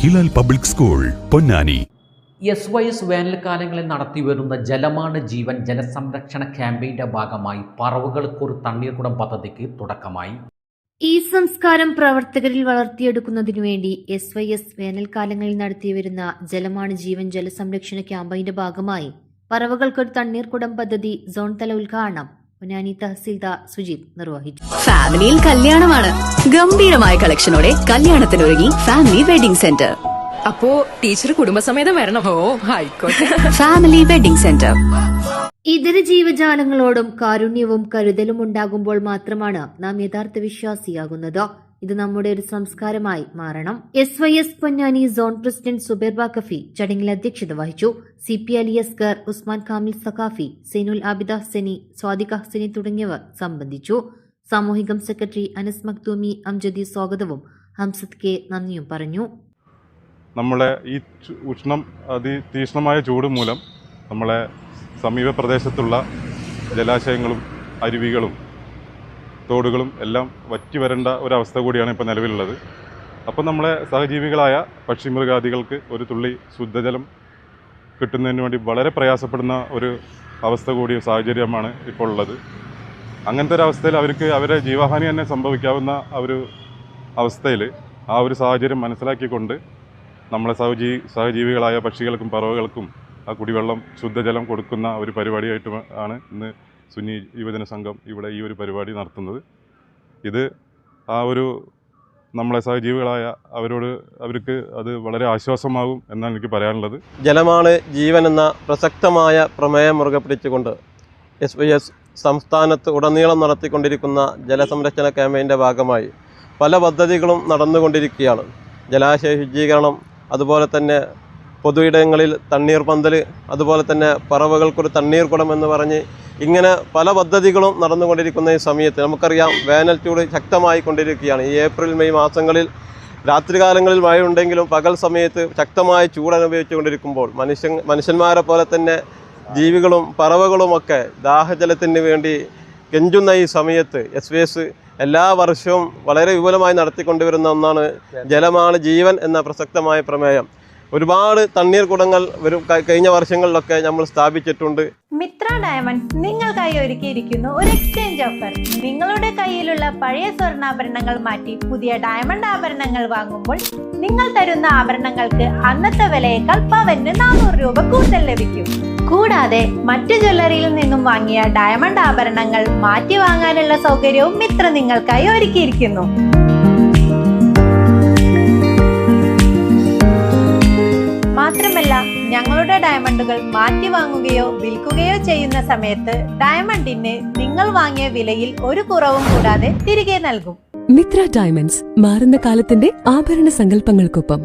Hilal public school, Ponnani. SYS വേനൽക്കാലങ്ങളിൽ നടത്തിവരുന്ന ജലമാണ് ജീവൻ ജലസംരക്ഷണ ക്യാമ്പയിന്റെ ഭാഗമായി പറവുകൾക്കൊരു തണ്ണീർക്കുടം പദ്ധതിക്ക് തുടക്കമായി. ഈ സംസ്കാരം പ്രവർത്തകരിൽ വളർത്തിയെടുക്കുന്നതിനു വേണ്ടി SYS വേനൽക്കാലങ്ങളിൽ നടത്തിവരുന്ന ജലമാണ് ജീവൻ ജലസംരക്ഷണ ക്യാമ്പയിന്റെ ഭാഗമായി പറവകൾക്കൊരു തണ്ണീർക്കുടം പദ്ധതി സോൺ തല ഉദ്ഘാടനം പൊന്നാനി തഹസിൽദാർ സുജിത് നിർവഹിച്ചു. ഫാമിലിയിൽ കല്യാണമാണ്. ഗംഭീരമായ കളക്ഷനോടെ കല്യാണത്തിനൊരുങ്ങി ഫാമിലി വെഡിംഗ് സെന്റർ. അപ്പോ ടീച്ചർ കുടുംബസമേതം വരണം. ആയിക്കോട്ടെ. Family wedding centre. ഇതര ജീവജാലങ്ങളോടും കാരുണ്യവും കരുതലും ഉണ്ടാകുമ്പോൾ മാത്രമാണ് നാം യഥാർത്ഥ വിശ്വാസിയാകുന്നത്. ഇത് നമ്മുടെ ഒരു സംസ്കാരമായി മാറണം. SYS Ponnani zone president Zubair ബാക്കഫി ചടങ്ങിൽ അധ്യക്ഷത വഹിച്ചു. CP അലി അസ്ഗർ, ഉസ്മാൻ കാമിൽ സഖാഫി, സൈനുൽ ആബിദ ഹസനി, സ്വാദിഖ ഹസനി തുടങ്ങിയവർ സംബന്ധിച്ചു. സാമൂഹികം സെക്രട്ടറി അനസ് മഖ്ദൂമി അംജദി സ്വാഗതവും ഹംസത്ത് കെ നന്ദിയും പറഞ്ഞു. നമ്മളെ ഈ അതിതീക്ഷ്ണമായ ചൂട് മൂലം നമ്മളെ സമീപ പ്രദേശത്തുള്ള ജലാശയങ്ങളും അരുവികളും തോടുകളും എല്ലാം വറ്റി വരേണ്ട ഒരവസ്ഥ കൂടിയാണ് ഇപ്പോൾ നിലവിലുള്ളത്. അപ്പോൾ നമ്മളെ സഹജീവികളായ പക്ഷിമൃഗാദികൾക്ക് ഒരു തുള്ളി ശുദ്ധജലം കിട്ടുന്നതിന് വേണ്ടി വളരെ പ്രയാസപ്പെടുന്ന ഒരു അവസ്ഥ കൂടിയ സാഹചര്യമാണ് ഇപ്പോൾ ഉള്ളത്. അങ്ങനത്തെ ഒരു അവസ്ഥയിൽ അവർക്ക് അവരെ ജീവഹാനി തന്നെ സംഭവിക്കാവുന്ന ഒരു അവസ്ഥയിൽ ആ ഒരു സാഹചര്യം മനസ്സിലാക്കിക്കൊണ്ട് നമ്മളെ സഹജീവികളായ പക്ഷികൾക്കും പറവകൾക്കും ആ കുടിവെള്ളം ശുദ്ധജലം കൊടുക്കുന്ന ഒരു പരിപാടിയായിട്ട് ആണ് ഇന്ന് സുന്നി യുവജന സംഘം ഇവിടെ ഈ ഒരു പരിപാടി നടത്തുന്നത്. ഇത് ആ ഒരു നമ്മളെ സഹജീവികളായ അവർക്ക് അത് വളരെ ആശ്വാസമാകും എന്നാണ് എനിക്ക് പറയാനുള്ളത്. ജലമാണ് ജീവൻ എന്ന പ്രസക്തമായ പ്രമേയം മുറുകെ പിടിച്ചുകൊണ്ട് SYS സംസ്ഥാനത്ത് ഉടനീളം നടത്തിക്കൊണ്ടിരിക്കുന്ന ജലസംരക്ഷണ ക്യാമ്പയിൻ്റെ ഭാഗമായി പല പദ്ധതികളും നടന്നുകൊണ്ടിരിക്കുകയാണ്. ജലാശയ ശുചീകരണം, അതുപോലെ തന്നെ പൊതുയിടങ്ങളിൽ തണ്ണീർ പന്തൽ, അതുപോലെ തന്നെ പറവകൾക്കൊരു തണ്ണീർക്കുടം എന്ന് പറഞ്ഞ് ഇങ്ങനെ പല പദ്ധതികളും നടന്നുകൊണ്ടിരിക്കുന്ന ഈ സമയത്ത് നമുക്കറിയാം വേനൽ ചൂട് ശക്തമായി കൊണ്ടിരിക്കുകയാണ്. ഈ ഏപ്രിൽ മെയ് മാസങ്ങളിൽ രാത്രികാലങ്ങളിൽ മഴയുണ്ടെങ്കിലും പകൽ സമയത്ത് ശക്തമായ ചൂട് അനുഭവിച്ചുകൊണ്ടിരിക്കുമ്പോൾ മനുഷ്യന്മാരെ പോലെ തന്നെ ജീവികളും പറവകളുമൊക്കെ ദാഹജലത്തിന് വേണ്ടി കെഞ്ചുന്ന ഈ സമയത്ത് SYS എല്ലാ വർഷവും വളരെ വിപുലമായി നടത്തിക്കൊണ്ടുവരുന്ന ഒന്നാണ് ജലമാണ് ജീവൻ എന്ന പ്രസക്തമായ പ്രമേയം. ഒരുപാട് തണ്ണീർക്കുടങ്ങൾ കഴിഞ്ഞ വർഷങ്ങളിലൊക്കെ നമ്മൾ സ്ഥാപിച്ചിട്ടുണ്ട്. മിത്ര ഡയമണ്ട്സ് നിങ്ങൾക്കായി ഒരുക്കിയിരിക്കുന്നു ഒരു എക്സ്ചേഞ്ച് ഓഫർ. നിങ്ങളുടെ കയ്യിലുള്ള പഴയ സ്വർണ്ണാഭരണങ്ങൾ മാറ്റി പുതിയ ഡയമണ്ട് ആഭരണങ്ങൾ വാങ്ങുമ്പോൾ നിങ്ങൾ തരുന്ന ആഭരണങ്ങൾക്ക് അന്നത്തെ വിലയേക്കാൾ പവന് 400 രൂപ കൂടുതൽ ലഭിക്കും. കൂടാതെ മറ്റു ജ്വല്ലറിയിൽ നിന്നും വാങ്ങിയ ഡയമണ്ട് ആഭരണങ്ങൾ മാറ്റി വാങ്ങാനുള്ള സൗകര്യവും മിത്ര നിങ്ങൾക്കായി ഒരുക്കിയിരിക്കുന്നു. മാത്രമല്ല, ഞങ്ങളുടെ ഡയമണ്ടുകൾ മാറ്റി വാങ്ങുകയോ വിൽക്കുകയോ ചെയ്യുന്ന സമയത്ത് ഡയമണ്ടിന് നിങ്ങൾ വാങ്ങിയ വിലയിൽ ഒരു കുറവും കൂടാതെ തിരികെ നൽകും. മിത്ര ഡയമണ്ട്സ്, മാറുന്ന കാലത്തിന്റെ ആഭരണ സങ്കല്പങ്ങൾക്കൊപ്പം.